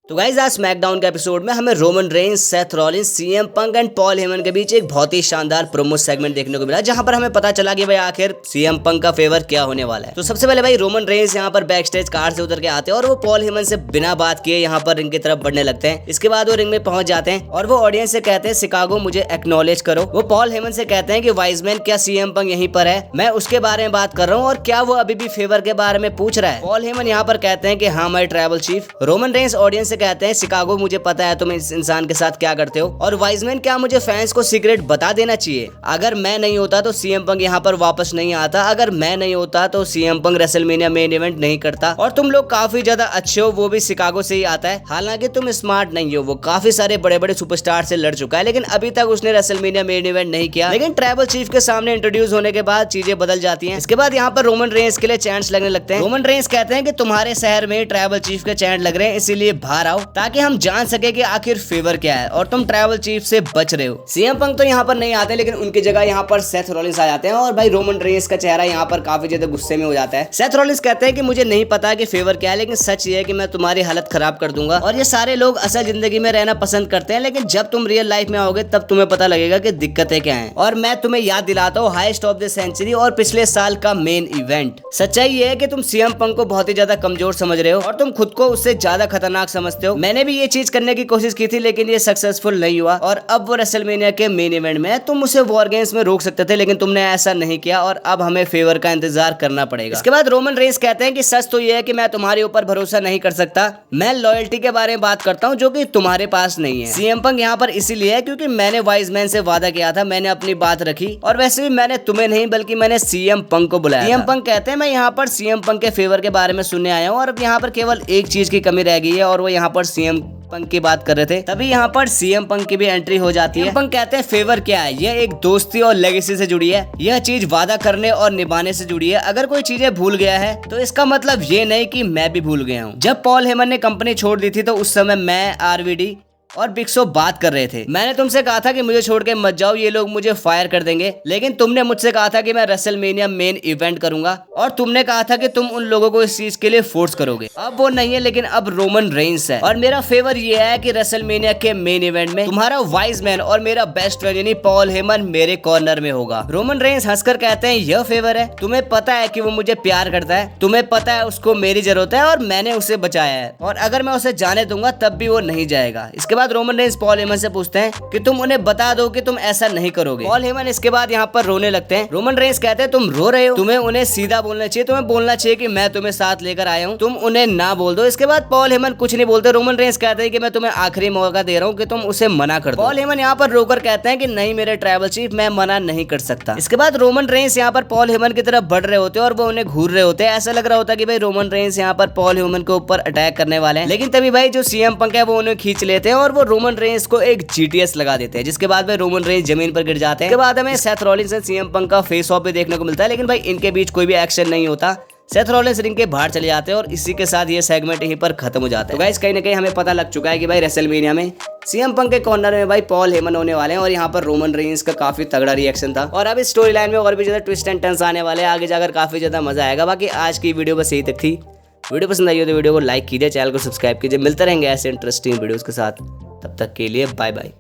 तो गाइस आज स्मैकडाउन के एपिसोड में हमें Roman Reigns, Seth Rollins, CM Punk and Paul Heyman के बीच एक बहुत ही शानदार प्रोमो सेगमेंट देखने को मिला, जहां पर हमें पता चला कि भाई आखिर सीएम पंक का फेवर क्या होने वाला है। तो सबसे पहले भाई रोमन रेंस यहां पर बैक स्टेज कार से उतर के आते हैं और वो पॉल हेमन से बिना बात किए यहां पर रिंग की तरफ बढ़ने लगते हैं। इसके बाद वो रिंग में पहुंच जाते हैं और वो ऑडियंस से कहते हैं शिकागो मुझे एक्नॉलेज करो। वो पॉल हेमन से कहते हैं कि वाइजमैन क्या सीएम पंक यहीं पर है, मैं उसके बारे में बात कर रहा हूँ और क्या वो अभी भी फेवर के बारे में पूछ रहा है। पॉल हेमन यहाँ पर कहते हैं कि हाँ my tribal chief. Roman Reigns audience से कहते हैं शिकागो मुझे पता है तुम इस इंसान के साथ क्या करते हो और वाइजमैन क्या मुझे फैंस को सीक्रेट बता देना चाहिए। अगर मैं नहीं होता तो सीएम पंक यहाँ पर वापस नहीं आता, अगर मैं नहीं होता तो CM Punk WrestleMania main event नहीं करता और तुम लोग काफी ज्यादा अच्छे हो, वो भी शिकागो से ही आता है। हालांकि तुम स्मार्ट नहीं हो, वो काफी सारे बड़े बड़े सुपरस्टार से लड़ चुका है लेकिन अभी तक उसने रेसलमेनिया मेन इवेंट नहीं किया। लेकिन ट्राइबल चीफ के सामने इंट्रोड्यूस होने के बाद चीजें बदल जाती हैं। इसके बाद यहाँ पर रोमन रेंस के लिए चैंट्स लगने लगते हैं। रोमन रेंस कहते हैं कि तुम्हारे शहर में ट्राइबल चीफ के चैंट लग रहे हैं, इसीलिए बाहर आओ ताकि हम जान सके कि आखिर फेवर क्या है और तुम ट्राइबल चीफ से बच रहे हो। सीएम पंक तो यहाँ पर नहीं आते लेकिन उनकी जगह यहाँ पर सेथ रॉलिंस आ जाते हैं और भाई रोमन रेंस का चेहरा यहाँ पर काफी ज्यादा गुस्से में हो जाता है। सेथ रॉलिंस कहते हैं कि मुझे नहीं पता कि फेवर क्या है लेकिन सच ये है कि मैं तुम्हारी हालत खराब कर दूंगा और ये सारे लोग असल जिंदगी में रहना पसंद करते हैं लेकिन जब तुम रियल लाइफ में आओगे तब तुम्हें पता लगेगा कि दिक्कतें क्या हैं। और मैं तुम्हें याद दिलाता हूँ हाईएस्ट ऑफ द सेंचुरी और पिछले साल का मेन इवेंट। सच्चाई ये है कि तुम सीएम पंक को बहुत ही ज्यादा कमजोर समझ रहे हो और तुम खुद को उससे ज्यादा खतरनाक समझते हो। मैंने भी ये चीज करने की कोशिश की थी लेकिन ये सक्सेसफुल नहीं हुआ और अब वो रेसलमेनिया के मेन इवेंट में है। तुम उसे वॉर गेम्स में रोक सकते थे लेकिन तुमने ऐसा नहीं किया और अब हमें फेवर का इंतजार करना पड़ेगा। इसके बाद रोमन रेंस कहते हैं कि सच तो ये है कि मैं तुम्हारे ऊपर भरोसा नहीं कर सकता, मैं लॉयल्टी के बारे में बात करता हूँ जो कि तुम्हारे पास नहीं है। सीएम पंक यहाँ पर इसीलिए है क्योंकि मैंने वाइजमैन से वादा किया था, मैंने अपनी बात रखी और वैसे भी मैंने तुम्हें नहीं बल्कि मैंने सीएम पंक को बुलाया। सीएम पंक कहते हैं मैं यहाँ पर सीएम पंक के फेवर के बारे में सुनने आया हूँ और अब यहाँ पर केवल एक चीज की कमी रह गई है और वो यहाँ पर सीएम पंक की बात कर रहे थे। तभी यहाँ पर सीएम पंक की भी एंट्री हो जाती है। पंक कहते हैं फेवर क्या है, यह एक दोस्ती और लेगेसी से जुड़ी है, यह चीज वादा करने और निभाने से जुड़ी है। अगर कोई चीजें भूल गया है तो इसका मतलब ये नहीं कि मैं भी भूल गया हूँ। जब पॉल हेमन ने कंपनी छोड़ दी थी तो उस समय मैं, आरवीडी और बिग शो बात कर रहे थे। मैंने तुमसे कहा था कि मुझे छोड़ के मत जाओ, ये लोग मुझे फायर कर देंगे, लेकिन तुमने मुझसे कहा था कि मैं रेसलमेनिया मेन इवेंट करूंगा और तुमने कहा था कि तुम उन लोगों को इस चीज के लिए फोर्स करोगे। अब वो नहीं है लेकिन अब रोमन रेंस है और मेरा फेवर ये है कि रेसलमेनिया के मेन इवेंट में तुम्हारा वाइज मैन और मेरा बेस्ट फ्रेंड यानी पॉल हेमन मेरे कॉर्नर में होगा। रोमन रेंस हंसकर कहते हैं यह फेवर है, तुम्हें पता है कि वो मुझे प्यार करता है, तुम्हें पता है उसको मेरी जरूरत है और मैंने उसे बचाया है और अगर मैं उसे जाने दूंगा तब भी वो नहीं जाएगा। इसके बाद रोमन रेंस पॉल हेमन से पूछते हैं कि तुम उन्हें बता दो कि तुम ऐसा नहीं करोगे। पॉल हेमन इसके बाद यहाँ पर रोने लगते हैं। रोमन रेंस कहते हैं तुम रो रहे हो, तुम्हें उन्हें सीधा बोलना चाहिए, तुम्हें बोलना चाहिए कि मैं तुम्हें साथ लेकर आया हूँ, तुम उन्हें ना बोल दो। इसके बाद पॉल हेमन कुछ नहीं बोलते। रोमन रेंस कहते हैं कि मैं तुम्हें आखिरी मौका दे रहा हूँ कि तुम उसे मना कर दो। पॉल हेमन यहाँ पर रोकर कहते हैं कि नहीं मेरे ट्राइबल चीफ, मैं मना नहीं कर सकता। इसके बाद रोमन रेंस यहाँ पर पॉल हेमन की तरफ बढ़ रहे होते और वो उन्हें घूर रहे होते। ऐसा लग रहा होता कि भाई रोमन रेंस यहाँ पर पॉल हेमन के ऊपर अटैक करने वाले हैं, लेकिन तभी भाई जो सीएम पंक है वो उन्हें खींच लेते हैं और वो रोमन रेंस को एक जीटीएस लगा देते हैं, जिसके बाद भाई रोमन रेंस जमीन पर गिर जाते हैं। इसके बाद हमें सेथ रॉलिंस और सीएम पंक का फेस ऑफ भी देखने को मिलता है लेकिन भाई इनके बीच कोई भी एक्शन नहीं होता। सेथ रॉलिंस रिंग के बाहर चले जाते हैं और इसी के साथ ये सेगमेंट यहीं पर खत्म हो जाता है। तो गाइस कहीं ना कहीं हमें पता लग चुका है कि भाई रेसलमेनिया में सीएम पंक के कॉर्नर में भाई पॉल हेमन होने वाले हैं और यहाँ पर रोमन रेंस का काफी तगड़ा रिएक्शन था और अब इस स्टोरी लाइन में और भी ज्यादा ट्विस्ट एंड टर्न्स आने वाले हैं, आगे जाकर काफी ज्यादा मजा आएगा। बाकी आज की वीडियो बस यही तक थी। वीडियो पसंद आई हो तो वीडियो को लाइक कीजिए, चैनल को सब्सक्राइब कीजिए। मिलते रहेंगे ऐसे इंटरेस्टिंग वीडियोस के साथ, तब तक के लिए बाय बाय।